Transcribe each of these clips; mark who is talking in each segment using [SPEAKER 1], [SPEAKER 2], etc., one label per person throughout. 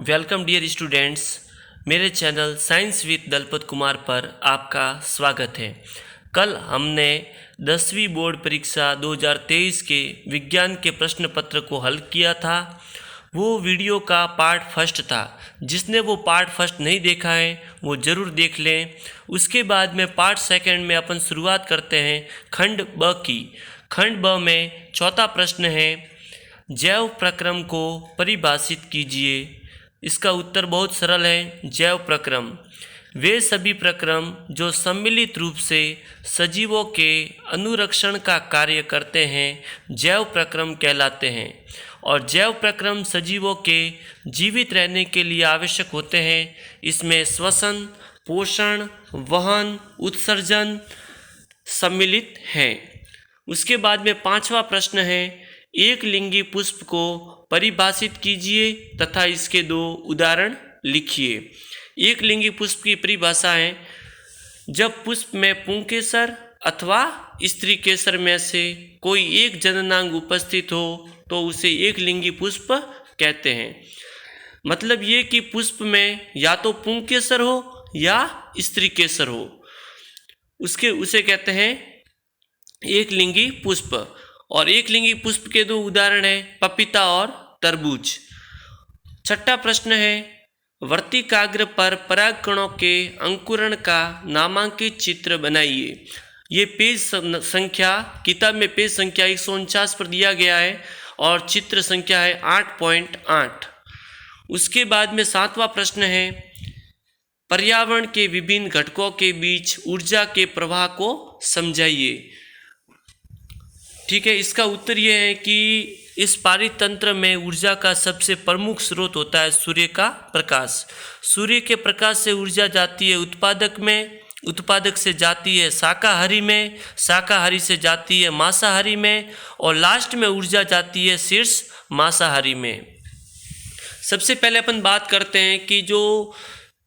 [SPEAKER 1] Welcome dear students, मेरे channel science with Dalpat Kumar पर आपका स्वागत है। कल हमने 10वीं बोर्ड परीक्षा 2023 के विज्ञान के प्रश्न पत्र को हल किया था। वो वीडियो का पार्ट फर्स्ट था। जिसने वो पार्ट फर्स्ट नहीं देखा है वो ज़रूर देख लें। उसके बाद में पार्ट सेकंड में अपन शुरुआत करते हैं खंड ब की। खंड ब में चौथा प्रश्न है, जैव प्रक्रम को परिभाषित कीजिए। इसका उत्तर बहुत सरल है। जैव प्रक्रम वे सभी प्रक्रम जो सम्मिलित रूप से सजीवों के अनुरक्षण का कार्य करते हैं जैव प्रक्रम कहलाते हैं। और जैव प्रक्रम सजीवों के जीवित रहने के लिए आवश्यक होते हैं। इसमें श्वसन, पोषण, वहन, उत्सर्जन सम्मिलित हैं। उसके बाद में पांचवा प्रश्न है, एक लिंगी पुष्प को परिभाषित कीजिए तथा इसके दो उदाहरण लिखिए। एक लिंगी पुष्प की परिभाषा है, जब पुष्प में पुंकेसर अथवा स्त्री केसर में से कोई एक जननांग उपस्थित हो तो उसे एक लिंगी पुष्प कहते हैं। मतलब ये कि पुष्प में या तो पुंकेसर हो या स्त्री केसर हो, उसे कहते हैं एक लिंगी पुष्प। और एक लिंगी पुष्प के दो उदाहरण हैं पपीता और तरबूज। छठा प्रश्न है, वर्तिकाग्र पर परागकणों के अंकुरण का नामांकित चित्र बनाइए। ये पेज संख्या किताब में पेज संख्या 149 पर दिया गया है और चित्र संख्या है 8.8। उसके बाद में सातवां प्रश्न है, पर्यावरण के विभिन्न घटकों के बीच ऊर्जा के प्रवाह को समझाइए। ठीक है, इसका उत्तर यह है कि इस पारितंत्र में ऊर्जा का सबसे प्रमुख स्रोत होता है सूर्य का प्रकाश। सूर्य के प्रकाश से ऊर्जा जाती है उत्पादक में, उत्पादक से जाती है शाकाहारी में, शाकाहारी से जाती है मांसाहारी में और लास्ट में ऊर्जा जाती है शीर्ष मांसाहारी में। सबसे पहले अपन बात करते हैं कि जो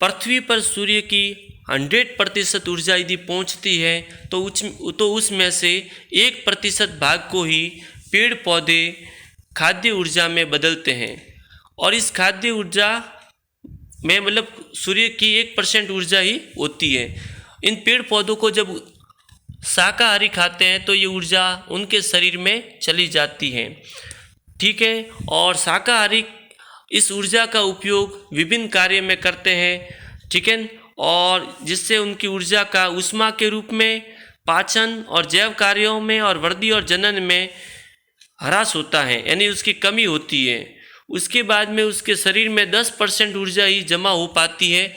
[SPEAKER 1] पृथ्वी पर सूर्य की 100% ऊर्जा यदि पहुंचती है तो उसमें से 1% भाग को ही पेड़ पौधे खाद्य ऊर्जा में बदलते हैं। और इस खाद्य ऊर्जा में मतलब सूर्य की 1% ऊर्जा ही होती है। इन पेड़ पौधों को जब शाकाहारी खाते हैं तो ये ऊर्जा उनके शरीर में चली जाती है। ठीक है, और शाकाहारी इस ऊर्जा का उपयोग विभिन्न कार्य में करते हैं। ठीक है, और जिससे उनकी ऊर्जा का ऊष्मा के रूप में पाचन और जैव कार्यों में और वृद्धि और जनन में ह्रास होता है, यानी उसकी कमी होती है। उसके बाद में उसके शरीर में 10% ऊर्जा ही जमा हो पाती है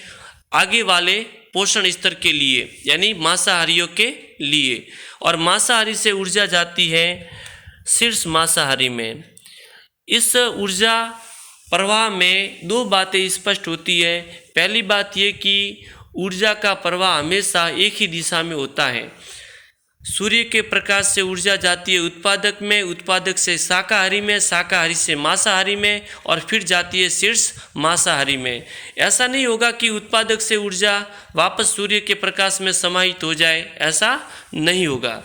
[SPEAKER 1] आगे वाले पोषण स्तर के लिए, यानी मांसाहारियों के लिए। और मांसाहारी से ऊर्जा जाती है शीर्ष मांसाहारी में। इस ऊर्जा प्रवाह में दो बातें स्पष्ट होती है। पहली बात ये कि ऊर्जा का प्रवाह हमेशा एक ही दिशा में होता है। सूर्य के प्रकाश से ऊर्जा जाती है उत्पादक में, उत्पादक से शाकाहारी में, शाकाहारी से मांसाहारी में और फिर जाती है शीर्ष मांसाहारी में। ऐसा नहीं होगा कि उत्पादक से ऊर्जा वापस सूर्य के प्रकाश में समाहित हो जाए, ऐसा नहीं होगा।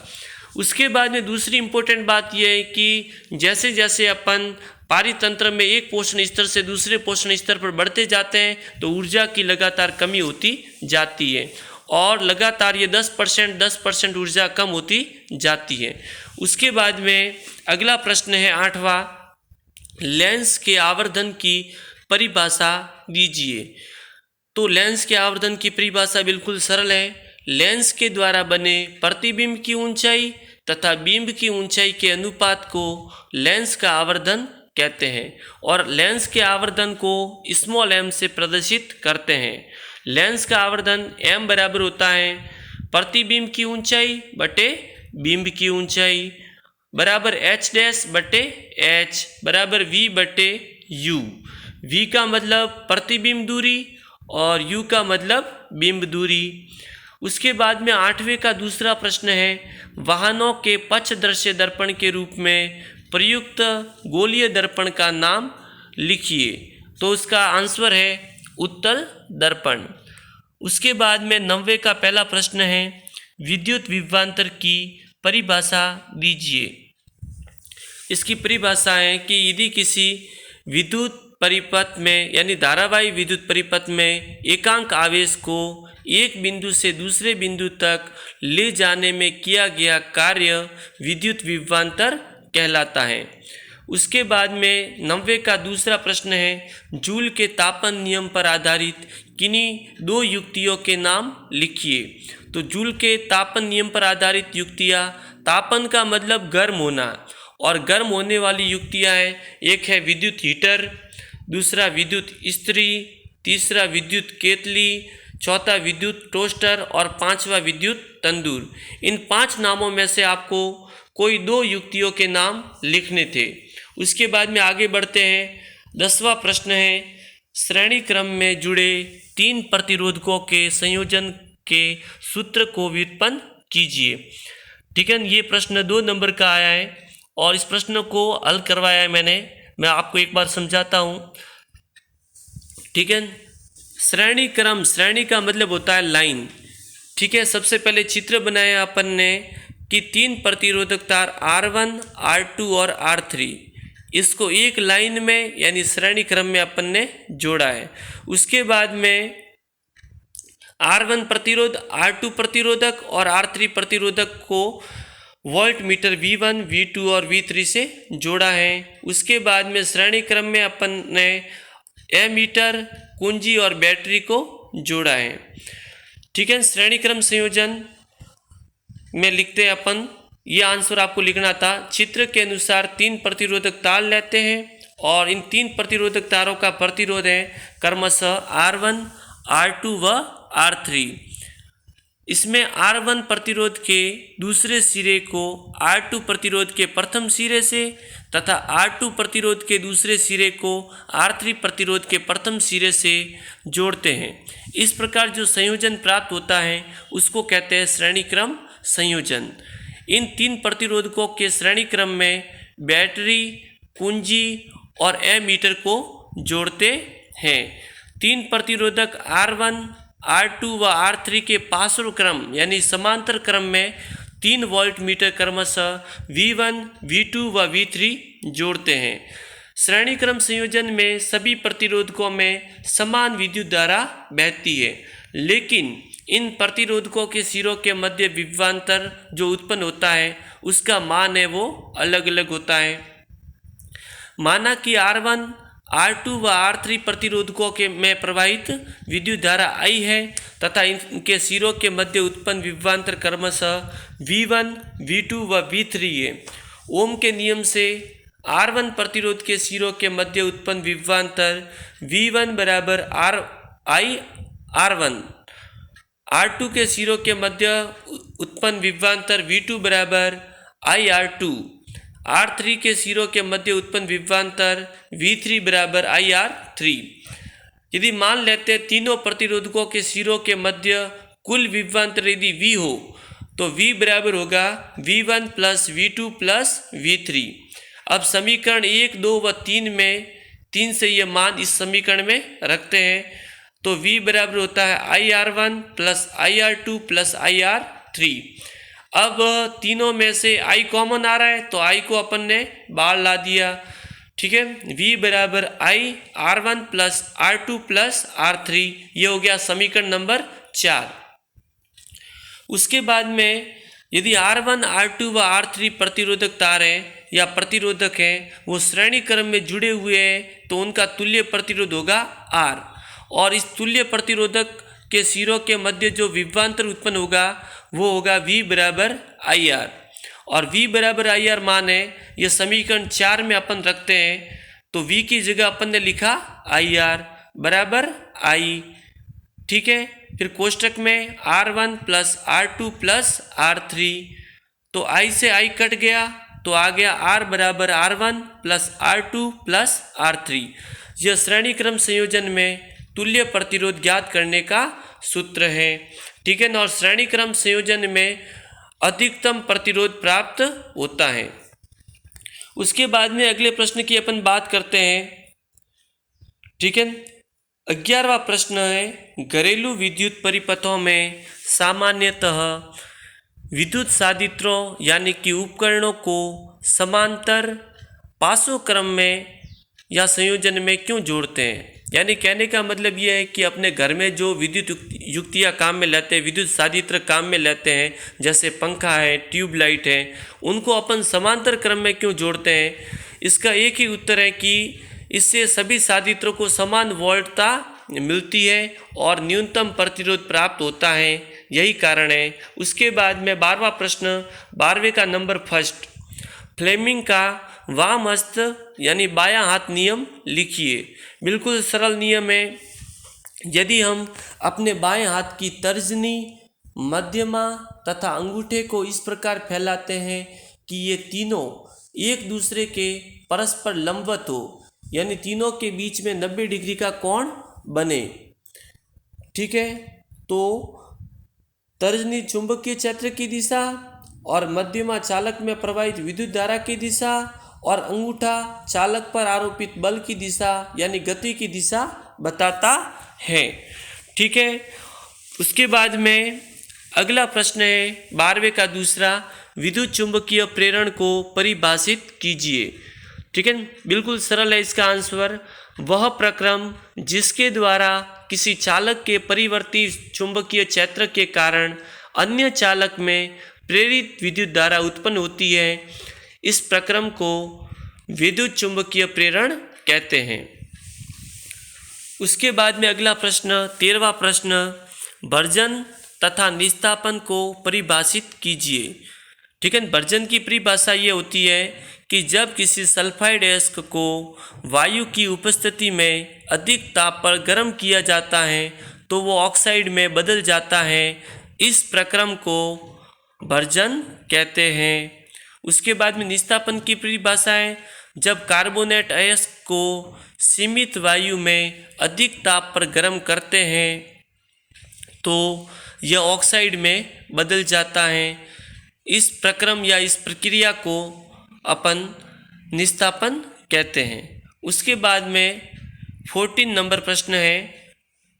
[SPEAKER 1] उसके बाद में दूसरी इम्पोर्टेंट बात यह है कि जैसे जैसे अपन पारितंत्र में एक पोषण स्तर से दूसरे पोषण स्तर पर बढ़ते जाते हैं तो ऊर्जा की लगातार कमी होती जाती है और लगातार ये 10% ऊर्जा कम होती जाती है। उसके बाद में अगला प्रश्न है 8वां, लेंस के आवर्धन की परिभाषा दीजिए। तो लेंस के आवर्धन की परिभाषा बिल्कुल सरल है। लेंस के द्वारा बने प्रतिबिंब की ऊंचाई तथा बिंब की ऊंचाई के अनुपात को लेंस का आवर्धन कहते हैं और लेंस के आवर्धन को स्मॉल m से प्रदर्शित करते हैं। लेंस का आवर्धन m बराबर होता है प्रतिबिंब की ऊंचाई बटे बिंब की ऊंचाई बराबर h डैश बटे h बराबर v बटे u। v का मतलब प्रतिबिंब दूरी और u का मतलब बिंब दूरी। उसके बाद में 8वें का दूसरा प्रश्न है, वाहनों के पक्षदर्शी दर्पण के रूप में प्रयुक्त गोलीय दर्पण का नाम लिखिए। तो उसका आंसर है उत्तल दर्पण। उसके बाद में 9वें का पहला प्रश्न है, विद्युत विभवांतर की परिभाषा दीजिए। इसकी परिभाषा है कि यदि किसी विद्युत परिपथ में यानी धारावाही विद्युत परिपथ में एकांक आवेश को एक बिंदु से दूसरे बिंदु तक ले जाने में किया गया कार्य विद्युत विभवांतर कहलाता है। उसके बाद में 90 का दूसरा प्रश्न है, जूल के तापन नियम पर आधारित किन्हीं दो युक्तियों के नाम लिखिए। तो जूल के तापन नियम पर आधारित युक्तियाँ, तापन का मतलब गर्म होना, और गर्म होने वाली युक्तियाँ हैं, एक है विद्युत हीटर, दूसरा विद्युत इस्त्री, तीसरा विद्युत केतली, चौथा विद्युत टोस्टर और पांचवा विद्युत तंदूर। इन 5 नामों में से आपको कोई 2 युक्तियों के नाम लिखने थे। उसके बाद में आगे बढ़ते हैं। 10वां प्रश्न है, श्रेणी क्रम में जुड़े 3 प्रतिरोधकों के संयोजन के सूत्र को व्युत्पन्न कीजिए। ठीक है, ये प्रश्न 2 नंबर का आया है और इस प्रश्न को हल करवाया है मैं आपको एक बार समझाता हूँ। ठीक है, श्रेणी का मतलब होता है लाइन। ठीक है, सबसे पहले चित्र बनाया अपन ने कि 3 प्रतिरोधक तार R1, R2 और R3, इसको एक लाइन में यानी श्रेणी क्रम में अपन ने जोड़ा है। उसके बाद में R1 प्रतिरोध, R2 प्रतिरोधक और R3 प्रतिरोधक को वोल्ट मीटर V1, V2 और V3 से जोड़ा है। उसके बाद में श्रेणी क्रम में अपन ने एमीटर, कुंजी और बैटरी को जोड़ा है। ठीक है, श्रेणी क्रम संयोजन में लिखते हैं अपन, ये आंसर आपको लिखना था। चित्र के अनुसार 3 प्रतिरोधक तार लेते हैं और इन 3 प्रतिरोधक तारों का प्रतिरोध है क्रमशः R1, R2 व R3। इसमें R1 प्रतिरोध के दूसरे सिरे को R2 प्रतिरोध के प्रथम सिरे से तथा R2 प्रतिरोध के दूसरे सिरे को R3 प्रतिरोध के प्रथम सिरे से जोड़ते हैं। इस प्रकार जो संयोजन प्राप्त होता है उसको कहते हैं श्रेणी क्रम संयोजन। इन 3 प्रतिरोधकों के श्रेणी क्रम में बैटरी, कुंजी और एमीटर को जोड़ते हैं। 3 प्रतिरोधक R1, R2 व R3 के पार्श्व क्रम यानी समांतर क्रम में 3 वोल्ट मीटर क्रमशः V1, V2 व V3 जोड़ते हैं। श्रेणी क्रम संयोजन में सभी प्रतिरोधकों में समान विद्युत धारा बहती है, लेकिन इन प्रतिरोधकों के सिरों के मध्य विभवांतर जो उत्पन्न होता है उसका मान है वो अलग अलग होता है। माना कि R1, R2 व R3 प्रतिरोधकों के में प्रवाहित विद्युत धारा I है तथा इनके सिरों के मध्य उत्पन्न विभवांतर क्रमशः V1, V2 व V3 है। ओम के नियम से R1 प्रतिरोध के सिरों के मध्य उत्पन्न विभवांतर V1 बराबर R1, R2 के सिरों के मध्य उत्पन्न विभवांतर V2 बराबर IR2, R3 के सिरों के मध्य उत्पन्न विभवांतर V3 बराबर IR3। यदि मान लेते हैं तीनों प्रतिरोधकों के सिरों के मध्य कुल विभवांतर यदि V हो तो V बराबर होगा V1 plus V2 plus V3। अब समीकरण 1, 2 व 3 में 3 से ये मान इस समीकरण में रखते हैं तो V बराबर होता है IR1 plus IR2 plus IR3। अब तीनों में से I कॉमन आ रहा है तो I को अपन ने बाहर ला दिया। ठीक है, V बराबर R1 plus R2 plus R3, ये हो गया समीकरण नंबर 4। उसके बाद में यदि R1, R2 व R3 प्रतिरोधक तार हैं या प्रतिरोधक हैं वो श्रेणी क्रम में जुड़े हुए हैं तो उनका तुल्य प्रतिरोध होगा R, और इस तुल्य प्रतिरोधक के सिरों के मध्य जो विभवांतर उत्पन्न होगा वो होगा V बराबर IR, और V बराबर IR मान है ये समीकरण 4 में अपन रखते हैं तो V की जगह अपन ने लिखा IR बराबर I। ठीक है, फिर कोष्टक में R1 plus R2 plus R3, तो I से I कट गया तो आ गया R बराबर R1 plus R2 plus R3। यह श्रेणी क्रम संयोजन में तुल्य प्रतिरोध ज्ञात करने का सूत्र है। ठीक है ना, और श्रेणी क्रम संयोजन में अधिकतम प्रतिरोध प्राप्त होता है। उसके बाद में अगले प्रश्न की अपन बात करते हैं। ठीक है, 11वां प्रश्न है, घरेलू विद्युत परिपथों में सामान्यतः विद्युत साधित्रों यानी कि उपकरणों को समांतर पार्श्व क्रम में या संयोजन में क्यों जोड़ते हैं। यानी कहने का मतलब ये है कि अपने घर में जो विद्युत युक्तियाँ काम में लेते हैं, विद्युत साधित्र काम में लेते हैं, जैसे पंखा है, ट्यूबलाइट है, उनको अपन समांतर क्रम में क्यों जोड़ते हैं। इसका एक ही उत्तर है कि इससे सभी साधित्रों को समान वोल्टता मिलती है और न्यूनतम प्रतिरोध प्राप्त होता है, यही कारण है। उसके बाद में 12वां प्रश्न, 12वें का नंबर फर्स्ट, फ्लेमिंग का वाम हस्त यानी बायां हाथ नियम लिखिए। बिल्कुल सरल नियम है। यदि हम अपने बाएं हाथ की तर्जनी, मध्यमा तथा अंगूठे को इस प्रकार फैलाते हैं कि ये तीनों एक दूसरे के परस्पर लंबवत हो, यानी तीनों के बीच में 90 डिग्री का कोण बने, ठीक है। तो तर्जनी चुंबकीय क्षेत्र की दिशा और मध्यमा चालक में प्रवाहित विद्युत धारा की दिशा और अंगूठा चालक पर आरोपित बल की दिशा यानी गति की दिशा बताता है, ठीक है। उसके बाद में अगला प्रश्न है 12वें का दूसरा, विद्युत चुंबकीय प्रेरण को परिभाषित कीजिए, ठीक है। बिल्कुल सरल है इसका आंसर, वह प्रक्रम जिसके द्वारा किसी चालक के परिवर्ती चुंबकीय क्षेत्र के कारण अन्य चालक में प्रेरित विद्युत धारा उत्पन्न होती है, इस प्रक्रम को विद्युत चुंबकीय प्रेरण कहते हैं। उसके बाद में अगला प्रश्न 13वां प्रश्न, वर्जन तथा निस्तापन को परिभाषित कीजिए, ठीक है। वर्जन की परिभाषा ये होती है कि जब किसी सल्फाइड अयस्क को वायु की उपस्थिति में अधिक ताप पर गर्म किया जाता है तो वो ऑक्साइड में बदल जाता है, इस प्रक्रम को वर्जन कहते हैं। उसके बाद में निस्तापन की परिभाषा है, जब कार्बोनेट अयस्क को सीमित वायु में अधिक ताप पर गर्म करते हैं तो यह ऑक्साइड में बदल जाता है, इस प्रक्रम या इस प्रक्रिया को अपन निस्तापन कहते हैं। उसके बाद में 14 नंबर प्रश्न है,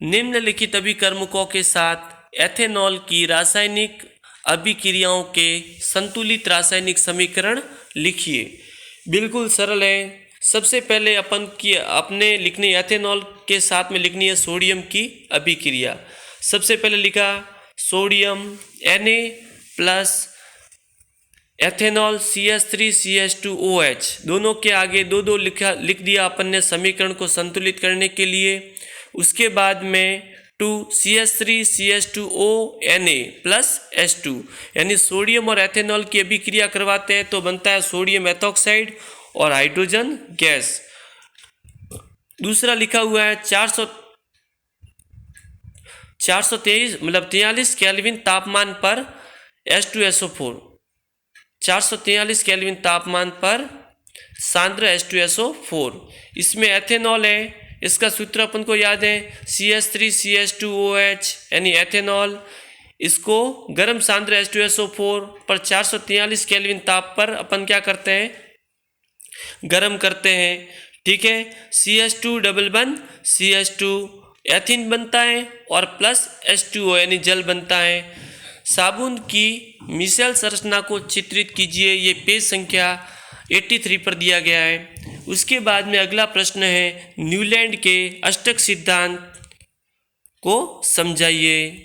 [SPEAKER 1] निम्नलिखित अभिकर्मकों के साथ एथेनॉल की रासायनिक अभिक्रियाओं के संतुलित रासायनिक समीकरण लिखिए। बिल्कुल सरल है। सबसे पहले अपने लिखनी एथेनॉल के साथ में लिखनी है सोडियम की अभिक्रिया। सबसे पहले लिखा sodium Na plus ethanol CH3CH2OH, दोनों के आगे दो लिख दिया अपन ने समीकरण को संतुलित करने के लिए। उसके बाद में 2CH3CH2ONa प्लस H2, यानी सोडियम और एथेनॉल की अभिक्रिया करवाते हैं तो बनता है सोडियम एथॉक्साइड और हाइड्रोजन गैस। दूसरा लिखा हुआ है 443 केल्विन तापमान पर H2SO4, 443 केल्विन तापमान पर सांद्र H2SO4। इसमें एथेनॉल है, इसका सूत्र अपन को याद है CH3CH2OH यानी एथेनॉल। इसको गर्म सांद्र H2SO4 पर 443 केल्विन ताप पर अपन क्या करते हैं, गर्म करते हैं, ठीक है। CH2 डबल बन CH2 एथिन बनता है और प्लस H2O यानी जल बनता है। साबुन की मिसेल संरचना को चित्रित कीजिए, ये पेज संख्या 83 पर दिया गया है। उसके बाद में अगला प्रश्न है, न्यूलैंड के अष्टक सिद्धांत को समझाइए।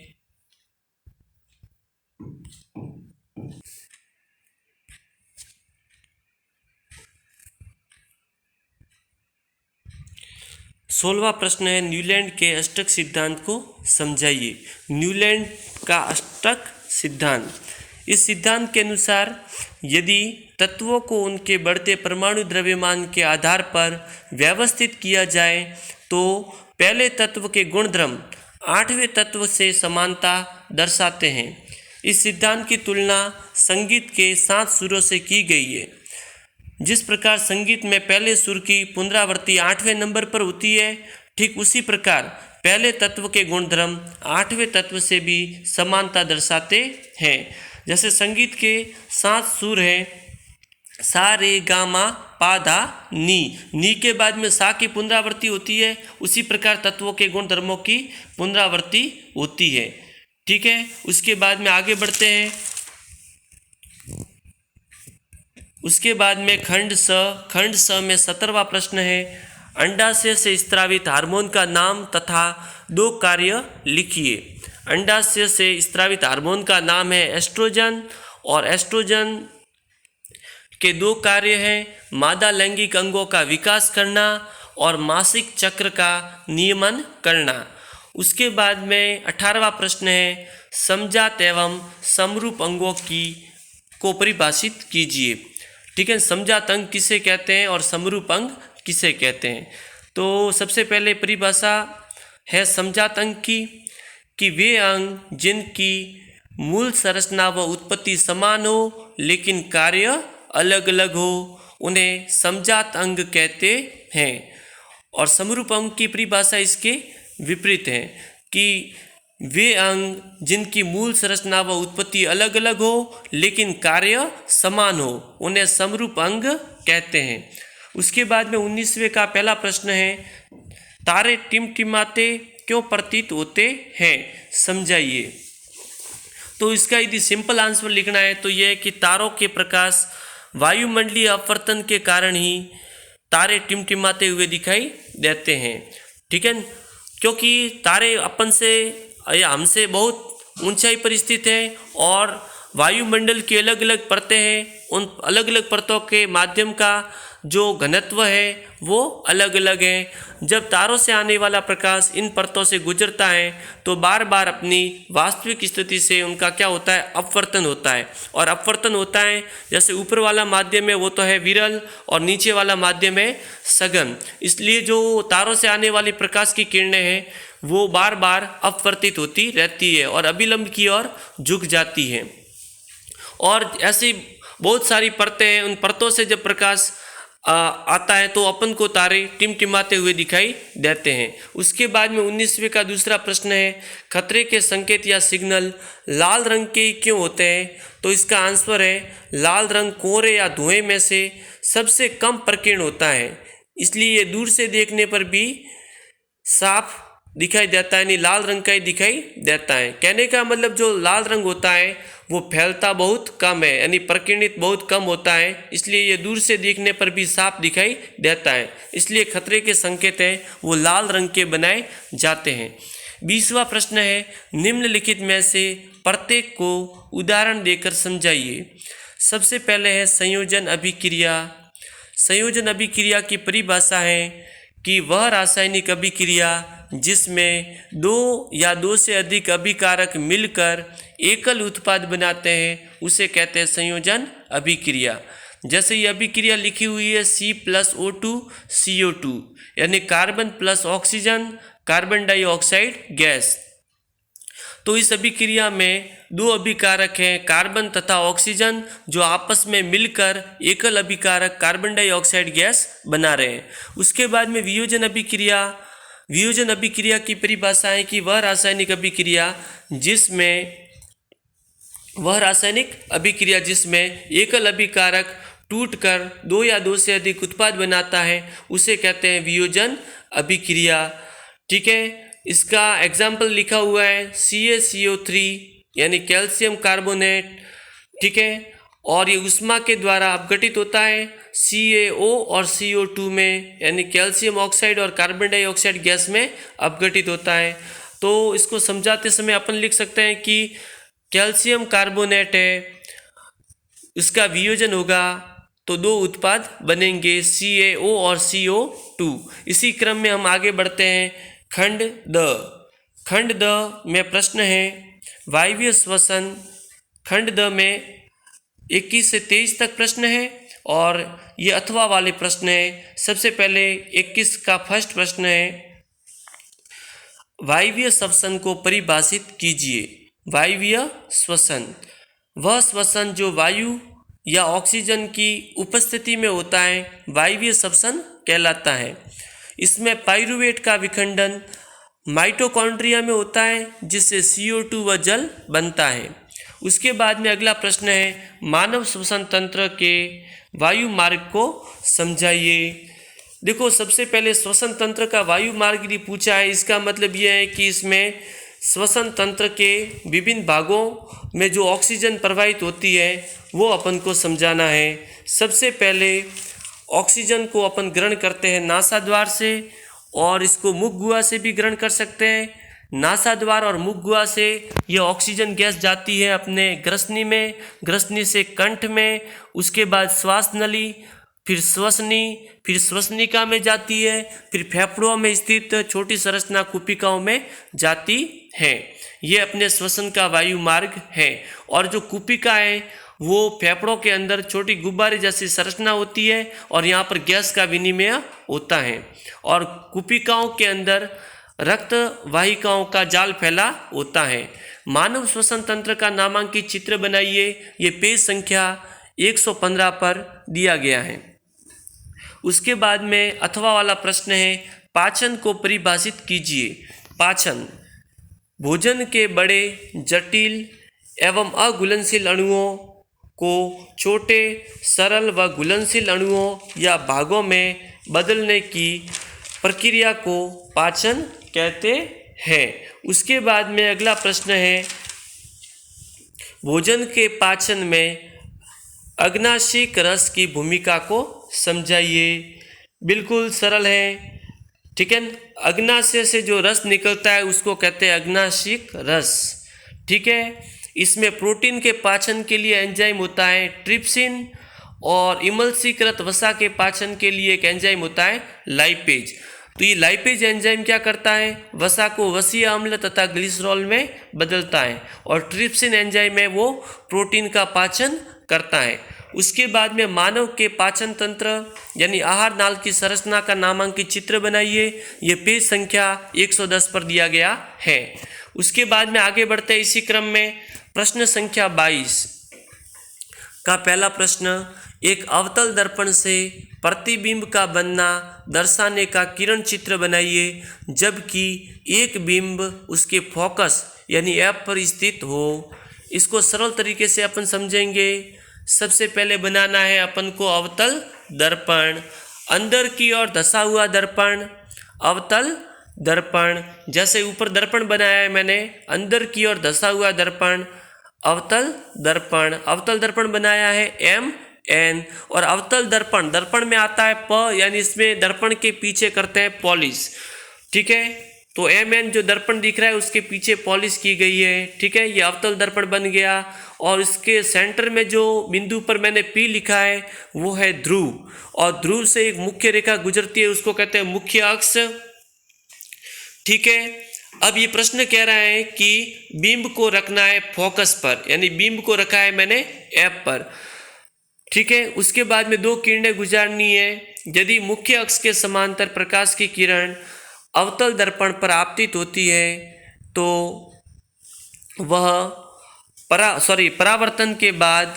[SPEAKER 1] सोलहवां प्रश्न है, न्यूलैंड के अष्टक सिद्धांत को समझाइए। न्यूलैंड का अष्टक सिद्धांत, इस सिद्धांत के अनुसार यदि तत्वों को उनके बढ़ते परमाणु द्रव्यमान के आधार पर व्यवस्थित किया जाए तो पहले तत्व के गुणधर्म 8वें तत्व से समानता दर्शाते हैं। इस सिद्धांत की तुलना संगीत के 7 सुरों से की गई है। जिस प्रकार संगीत में पहले सुर की पुनरावृत्ति 8वें नंबर पर होती है, ठीक उसी प्रकार पहले तत्व के गुणधर्म 8वें तत्व से भी समानता दर्शाते हैं। जैसे संगीत के 7 सुर हैं, सा रे गा मा पा धा नी के बाद में सा की पुनरावृत्ति होती है, उसी प्रकार तत्वों के गुणधर्मों की पुनरावृत्ति होती है, ठीक है। उसके बाद में आगे बढ़ते हैं। उसके बाद में खंड स में 17वां प्रश्न है, अंडाशय से स्रावित हार्मोन का नाम तथा 2 कार्य लिखिए। अंडाशय से स्रावित हार्मोन का नाम है एस्ट्रोजन, और एस्ट्रोजन के 2 कार्य हैं, मादा लैंगिक अंगों का विकास करना और मासिक चक्र का नियमन करना। उसके बाद में 18वां प्रश्न है, समजात एवं समरूप अंगों को परिभाषित कीजिए। ठीक है, समजात अंग किसे कहते हैं और समरूप अंग किसे कहते हैं। तो सबसे पहले परिभाषा है समजात अंग की, कि वे अंग जिनकी मूल संरचना व उत्पत्ति समान हो लेकिन कार्य अलग अलग हो, उन्हें समजात अंग कहते हैं। और समरूप अंग की परिभाषा इसके विपरीत है, कि वे अंग जिनकी मूल संरचना व उत्पत्ति अलग अलग हो लेकिन कार्य समान हो, उन्हें समरूप अंग कहते हैं। उसके बाद में 19वें का पहला प्रश्न है, तारे टिमटिमाते क्यों प्रतीत होते हैं, समझाइए। तो इसका यदि सिंपल आंसर लिखना है तो यह है कि तारों के प्रकाश वायुमंडलीय अपवर्तन के कारण ही तारे टिमटिमाते हुए दिखाई देते हैं। ठीक है, क्योंकि तारे अपन से या हमसे बहुत ऊंचाई पर स्थित है और वायुमंडल की अलग अलग परतें हैं, उन अलग अलग परतों के माध्यम का जो घनत्व है वो अलग अलग है। जब तारों से आने वाला प्रकाश इन परतों से गुजरता है तो बार बार अपनी वास्तविक स्थिति से उनका क्या होता है, अपवर्तन होता है। और अपवर्तन होता है, जैसे ऊपर वाला माध्यम है वो तो है विरल और नीचे वाला माध्यम है सघन। इसलिए जो तारों से आने वाली प्रकाश की किरणें हैं वो बार बार अपवर्तित होती रहती है और अभिलंब की ओर झुक जाती है। और ऐसी बहुत सारी परतें हैं, उन परतों से जब प्रकाश आता है तो अपन को तारे टिमटिमाते हुए दिखाई देते हैं। उसके बाद में 19वें का दूसरा प्रश्न है, खतरे के संकेत या सिग्नल लाल रंग के क्यों होते हैं। तो इसका आंसर है, लाल रंग कोहरे या धुएं में से सबसे कम प्रकीर्ण होता है, इसलिए ये दूर से देखने पर भी साफ दिखाई देता है, यानी लाल रंग का ही दिखाई देता है। कहने का मतलब जो लाल रंग होता है वो फैलता बहुत कम है, यानी प्रकीर्णित बहुत कम होता है, इसलिए ये दूर से देखने पर भी साफ दिखाई देता है। इसलिए खतरे के संकेत हैं वो लाल रंग के बनाए जाते हैं। 20वां प्रश्न है, निम्नलिखित में से प्रत्येक को उदाहरण देकर समझाइए। सबसे पहले है संयोजन अभिक्रिया। संयोजन अभिक्रिया की परिभाषा है कि वह रासायनिक अभिक्रिया जिसमें 2 या 2 से अधिक अभिकारक मिलकर एकल उत्पाद बनाते हैं उसे कहते हैं संयोजन अभिक्रिया। जैसे ये अभिक्रिया लिखी हुई है C+O2 CO2, यानी carbon plus oxygen carbon dioxide gas. तो इस अभिक्रिया में 2 अभिकारक हैं कार्बन तथा ऑक्सीजन, जो आपस में मिलकर एकल अभिकारक कार्बन डाइऑक्साइड गैस बना रहे हैं। उसके बाद में वियोजन अभिक्रिया। वियोजन अभिक्रिया की परिभाषा है कि वह रासायनिक अभिक्रिया जिसमें एकल अभिकारक टूटकर 2 या 2 से अधिक उत्पाद बनाता है उसे कहते हैं वियोजन अभिक्रिया। ठीक है, इसका एग्जाम्पल लिखा हुआ है CaCO3 यानी कैल्शियम कार्बोनेट। ठीक है, और ये उष्मा के द्वारा अपघटित होता है CaO और CO2 में, यानी कैल्शियम ऑक्साइड और कार्बन डाइऑक्साइड गैस में अपघटित होता है। तो इसको समझाते समय अपन लिख सकते हैं कि कैल्शियम कार्बोनेट है, इसका वियोजन होगा तो 2 उत्पाद बनेंगे CaO और CO2। इसी क्रम में हम आगे बढ़ते हैं। खंड द में प्रश्न है वायवीय श्वसन। खंड द में 21 से 23 तक प्रश्न है और ये अथवा वाले प्रश्न है। सबसे पहले 21 का फर्स्ट प्रश्न है, वायवीय श्वसन को परिभाषित कीजिए। वायवीय श्वसन वह श्वसन जो वायु या ऑक्सीजन की उपस्थिति में होता है वायवीय श्वसन कहलाता है। इसमें पाइरूवेट का विखंडन माइटोकॉन्ड्रिया में होता है जिससे CO2 व जल बनता है। उसके बाद में अगला प्रश्न है, मानव श्वसन तंत्र के वायु मार्ग को समझाइए। देखो, सबसे पहले श्वसन तंत्र का वायु मार्ग यदि पूछा है, इसका मतलब यह है कि इसमें श्वसन तंत्र के विभिन्न भागों में जो ऑक्सीजन प्रवाहित होती है वो अपन को समझाना है। सबसे पहले ऑक्सीजन को अपन ग्रहण करते हैं नासाद्वार से, और इसको मुख गुहा से भी ग्रहण कर सकते हैं। नासाद्वार और मुख गुहा से ये ऑक्सीजन गैस जाती है अपने ग्रसनी में, ग्रसनी से कंठ में, उसके बाद श्वास नली, फिर श्वसनी, फिर श्वसनिका में जाती है, फिर फेफड़ों में स्थित छोटी संरचना कुपिकाओं में जाती है। ये अपने श्वसन का वायु मार्ग है। और जो कुपिका है वो फेफड़ों के अंदर छोटी गुब्बारे जैसी संरचना होती है और यहाँ पर गैस का विनिमय होता है। और कुपिकाओं के अंदर रक्त वाहिकाओं का जाल फैला होता है। मानव श्वसन तंत्र का नामांकित चित्र बनाइए। ये पेज संख्या 115 पर दिया गया है। उसके बाद में अथवा वाला प्रश्न है, पाचन को परिभाषित कीजिए। पाचन भोजन के बड़े जटिल एवं अघुलनशील अणुओं को छोटे सरल व घुलनशील अणुओं या भागों में बदलने की प्रक्रिया को पाचन कहते हैं। उसके बाद में अगला प्रश्न है, भोजन के पाचन में अग्नाशिक रस की भूमिका को समझाइए। बिल्कुल सरल है, ठीक है। अग्नाशय से जो रस निकलता है उसको कहते हैं अग्नाशिक रस, ठीक है। इसमें प्रोटीन के पाचन के लिए एंजाइम होता है ट्रिप्सिन, और इमल्सीकृत वसा के पाचन के लिए एक एंजाइम होता है लाइपेज। तो ये लाइपेज एंजाइम क्या करता है, वसा को वसीय अम्ल तथा ग्लिसरॉल में बदलता है, और ट्रिप्सिन एंजाइम है वो प्रोटीन का पाचन करता है। उसके बाद में मानव के पाचन तंत्र यानी आहार नाल की संरचना का नामांकित चित्र बनाइए। ये पेज संख्या 110 पर दिया गया है। उसके बाद में आगे बढ़ते हैं इसी क्रम में। प्रश्न संख्या 22 का पहला प्रश्न, एक अवतल दर्पण से प्रतिबिंब का बनना दर्शाने का किरण चित्र बनाइए जबकि एक बिंब उसके फोकस यानी ऐप पर स्थित हो। इसको सरल तरीके से अपन समझेंगे। सबसे पहले बनाना है अपन को अवतल दर्पण, अंदर की ओर धंसा हुआ दर्पण, अवतल दर्पण। जैसे ऊपर दर्पण बनाया है मैंने, अंदर की ओर धंसा हुआ दर्पण अवतल दर्पण। अवतल दर्पण बनाया है MN, और अवतल दर्पण, दर्पण में आता है प, यानी इसमें दर्पण के पीछे करते हैं पॉलिश, ठीक है। तो MN जो दर्पण दिख रहा है उसके पीछे पॉलिश की गई है, ठीक है। ये अवतल दर्पण बन गया। और इसके सेंटर में जो बिंदु पर मैंने P लिखा है वो है ध्रुव, और ध्रुव से एक मुख्य रेखा गुजरती है, उसको कहते हैं मुख्य अक्ष, ठीक है। अब ये प्रश्न कह रहा है कि बिंब को रखना है फोकस पर, यानी बिंब को रखा है मैंने ऐप पर, ठीक है। उसके बाद में दो किरणें गुजारनी है। यदि मुख्य अक्ष के समांतर प्रकाश की किरण अवतल दर्पण पर आपतित होती है तो वह परावर्तन के बाद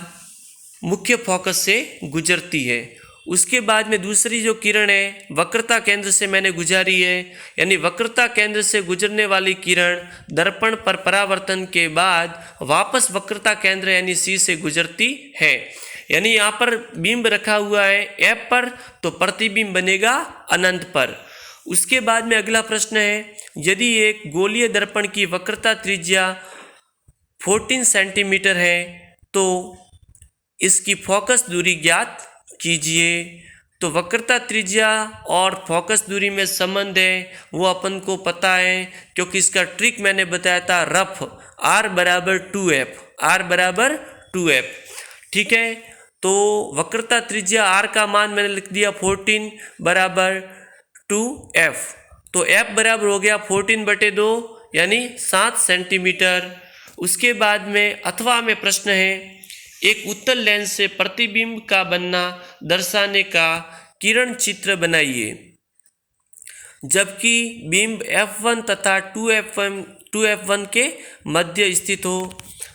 [SPEAKER 1] मुख्य फोकस से गुजरती है। उसके बाद में दूसरी जो किरण है वक्रता केंद्र से मैंने गुजारी है, यानी वक्रता केंद्र से गुजरने वाली किरण दर्पण पर परावर्तन के बाद वापस वक्रता केंद्र यानी C से गुजरती है। यानी यहाँ पर बिंब रखा हुआ है ऐप पर, तो प्रतिबिंब बनेगा अनंत पर। उसके बाद में अगला प्रश्न है, यदि एक गोलीय दर्पण की वक्रता त्रिज्या 14 सेंटीमीटर है तो इसकी फोकस दूरी ज्ञात कीजिए। तो वक्रता त्रिज्या और फोकस दूरी में संबंध है वो अपन को पता है, क्योंकि इसका ट्रिक मैंने बताया था रफ, R बराबर 2F, R बराबर 2F, ठीक है। तो वक्रता त्रिज्या R का मान मैंने लिख दिया 14 बराबर 2F, तो F बराबर हो गया 14/2 यानी 7 सेंटीमीटर। उसके बाद में अथवा में प्रश्न है, एक उत्तल लेंस से प्रतिबिंब का बनना दर्शाने का किरण चित्र बनाइए जबकि बिंब F1 तथा 2F1 के मध्य स्थित हो।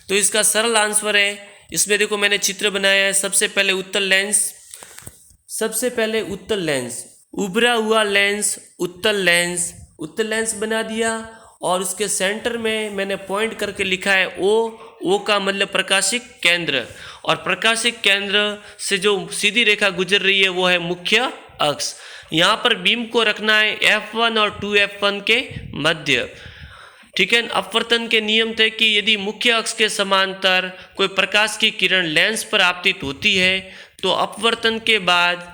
[SPEAKER 1] तो इसका सरल आंसर है, इसमें देखो मैंने चित्र बनाया है। सबसे पहले उत्तल लेंस, उभरा हुआ लेंस, उत्तल लेंस बना दिया, और उसके सेंटर में मैंने पॉइंट करके लिखा है O का मतलब प्रकाशिक केंद्र, और प्रकाशिक केंद्र से जो सीधी रेखा गुजर रही है वो है मुख्य अक्ष। यहाँ पर बीम को रखना है F1 और 2F1 के मध्य, ठीक है। अपवर्तन के नियम थे कि यदि मुख्य अक्ष के समांतर कोई प्रकाश की किरण लेंस पर आपतित होती है तो अपवर्तन के बाद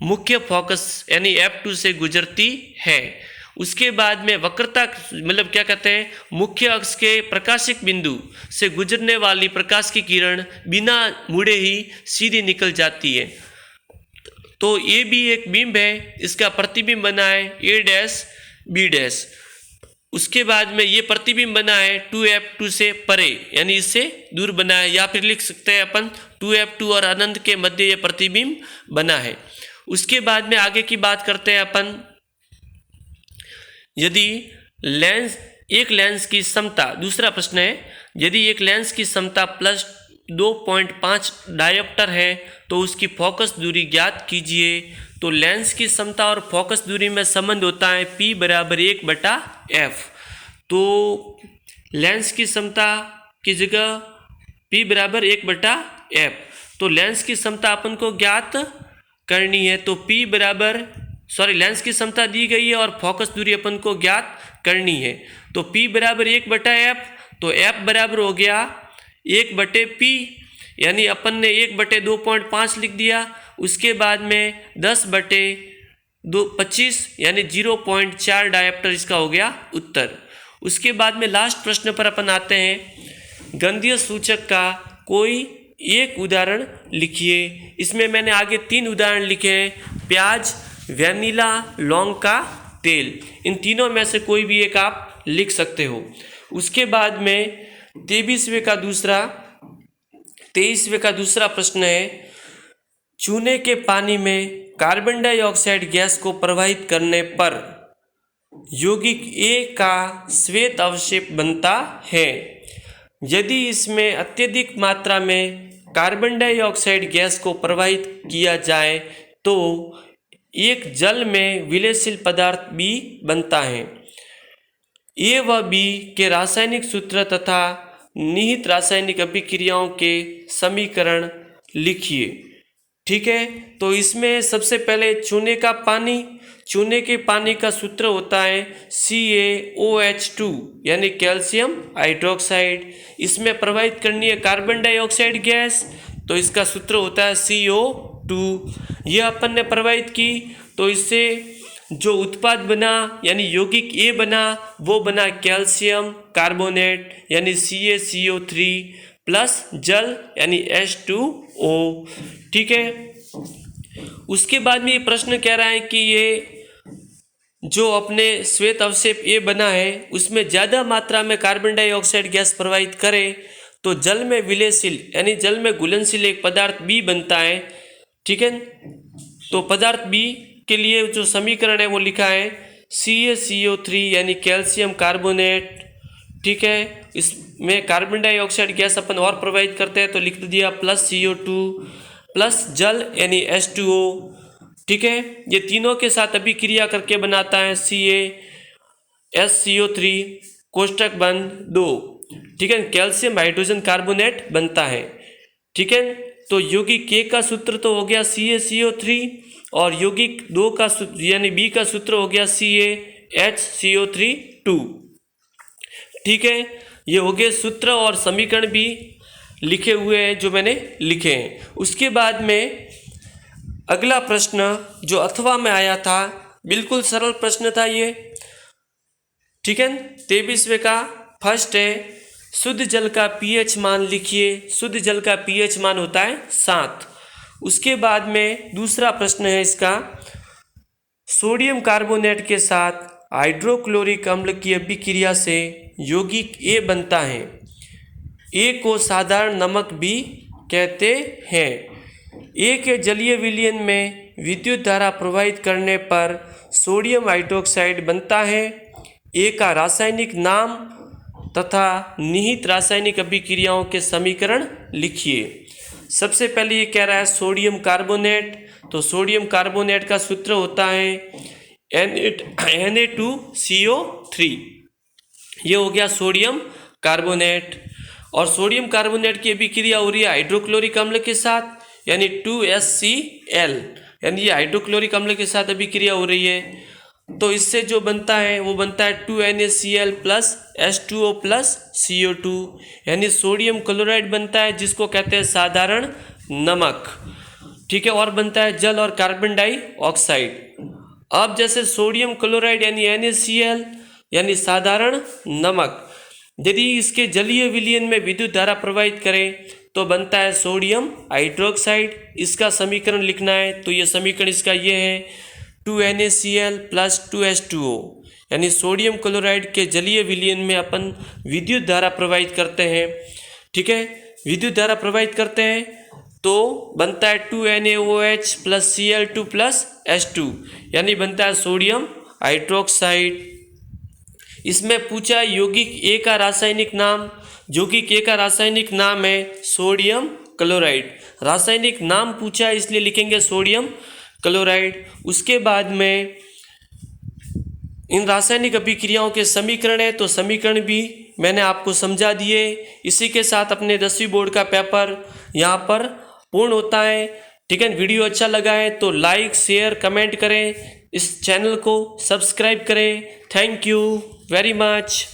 [SPEAKER 1] मुख्य फोकस यानी F2 से गुजरती है। उसके बाद में वक्रता मतलब क्या कहते हैं, मुख्य अक्ष के प्रकाशिक बिंदु से गुजरने वाली प्रकाश की किरण बिना मुड़े ही सीधी निकल जाती है। तो ये भी एक बिंब है, इसका प्रतिबिंब बना है A' B'। उसके बाद में ये प्रतिबिंब बना है 2F2 से परे यानी इससे दूर बना है, या फिर लिख सकते हैं अपन 2F2 और अनंत के मध्य ये प्रतिबिंब बना है। उसके बाद में आगे की बात करते हैं अपन, यदि एक लेंस की क्षमता, दूसरा प्रश्न है, यदि एक लेंस की क्षमता +2.5 डायोप्टर है तो उसकी फोकस दूरी ज्ञात कीजिए। तो लेंस की क्षमता और फोकस दूरी में संबंध होता है P = 1/f। तो लेंस की क्षमता की जगह P = 1/f। तो लेंस की क्षमता अपन को ज्ञात करनी है, तो लेंस की क्षमता दी गई है और फोकस दूरी अपन को ज्ञात करनी है। तो P = 1/f, तो F बराबर हो गया 1/P, यानी अपन ने 1/2.5 लिख दिया। उसके बाद में 10/25 यानी 0.4 डायोप्टर इसका हो गया उत्तर। उसके बाद में लास्ट प्रश्न पर अपन आते हैं, गंधीय सूचक का कोई एक उदाहरण लिखिए। इसमें मैंने आगे 3 उदाहरण लिखे हैं, प्याज, वैनिला, लौंग का तेल। इन तीनों में से कोई भी एक आप लिख सकते हो। उसके बाद में 23वें का दूसरा प्रश्न है, चूने के पानी में कार्बन डाइऑक्साइड गैस को प्रवाहित करने पर यौगिक A का श्वेत अवशेष बनता है। यदि इसमें अत्यधिक मात्रा में कार्बन डाइऑक्साइड गैस को प्रवाहित किया जाए तो एक जल में विलयशील पदार्थ B बनता है। A व B के रासायनिक सूत्र तथा निहित रासायनिक अभिक्रियाओं के समीकरण लिखिए। ठीक है, तो इसमें सबसे पहले चूने के पानी का सूत्र होता है CaOH2 यानी कैल्शियम हाइड्रोक्साइड। इसमें प्रवाहित करनी है कार्बन डाइऑक्साइड गैस, तो इसका सूत्र होता है CO2। यह अपन ने प्रवाहित की तो इससे जो उत्पाद बना यानी यौगिक A बना, वो बना कैल्शियम कार्बोनेट यानी CaCO3 प्लस जल यानी H2O। ठीक है, उसके बाद में ये प्रश्न कह रहा है कि ये जो अपने श्वेत अवशेष A बना है उसमें ज़्यादा मात्रा में कार्बन डाइऑक्साइड गैस प्रवाहित करे तो जल में विलयशील यानी जल में घुलनशील एक पदार्थ B बनता है। ठीक है, तो पदार्थ B के लिए जो समीकरण है वो लिखा है CaCO3 यानी कैल्शियम कार्बोनेट। ठीक है, इसमें कार्बन डाइऑक्साइड गैस अपन और प्रवाहित करते हैं तो लिख दिया प्लस CO2 प्लस जल यानी H2O। ठीक है, ये तीनों के साथ अभिक्रिया करके बनाता है CaSCO3 कोष्टक बंद 2। ठीक है, कैल्शियम हाइड्रोजन कार्बोनेट बनता है। ठीक है, तो यौगिक K का सूत्र तो हो गया CaCO3 और यौगिक 2 का सूत्र यानी B का सूत्र हो गया CaHCO3 2। ठीक है, ये हो गए सूत्र और समीकरण भी लिखे हुए हैं जो मैंने लिखे हैं। उसके बाद में अगला प्रश्न जो अथवा में आया था, बिल्कुल सरल प्रश्न था ये। ठीक है, 23वें का फर्स्ट है, शुद्ध जल का pH मान लिखिए। शुद्ध जल का pH मान होता है 7। उसके बाद में दूसरा प्रश्न है इसका, सोडियम कार्बोनेट के साथ हाइड्रोक्लोरिक अम्ल की अभिक्रिया से यौगिक A बनता है। A को साधारण नमक भी कहते हैं। A के जलीय विलयन में विद्युत धारा प्रवाहित करने पर सोडियम हाइड्रोक्साइड बनता है। A का रासायनिक नाम तथा निहित रासायनिक अभिक्रियाओं के समीकरण लिखिए। सबसे पहले ये कह रहा है सोडियम कार्बोनेट, तो सोडियम कार्बोनेट का सूत्र होता है Na2CO3। ये हो गया सोडियम कार्बोनेट। और सोडियम कार्बोनेट की अभिक्रिया हो रही है हाइड्रोक्लोरिक अम्ल के साथ यानी 2HCl, यानी ये हाइड्रोक्लोरिक अम्ल के साथ अभिक्रिया हो रही है। तो इससे जो बनता है वो बनता है 2NaCl plus H2O plus CO2 यानी सोडियम क्लोराइड बनता है, जिसको कहते हैं साधारण नमक। ठीक है, और बनता है जल और कार्बन डाइऑक्साइड। अब जैसे सोडियम क्लोराइड यानी NaCl यानी साधारण नमक, यदि इसके जलीय विलयन में विद्युत धारा प्रवाहित करें तो बनता है सोडियम हाइड्रोक्साइड। इसका समीकरण लिखना है तो ये समीकरण इसका ये है 2NaCl + 2H2O, यानी सोडियम क्लोराइड के जलीय विलयन में अपन विद्युत धारा प्रवाहित करते हैं। ठीक है, विद्युत धारा प्रवाहित करते हैं तो बनता है 2NaOH + Cl2 + H2, यानी बनता है सोडियम हाइड्रोक्साइड। इसमें पूछा यौगिक ए का रासायनिक नाम। यौगिक ए का रासायनिक नाम है सोडियम क्लोराइड। रासायनिक नाम पूछा इसलिए लिखेंगे सोडियम क्लोराइड। उसके बाद में इन रासायनिक अभिक्रियाओं के समीकरण है, तो समीकरण भी मैंने आपको समझा दिए। इसी के साथ अपने 10वीं बोर्ड का पेपर यहाँ पर पूर्ण होता है। ठीक है, वीडियो अच्छा लगा है तो लाइक शेयर कमेंट करें, इस चैनल को सब्सक्राइब करें। Thank you very much.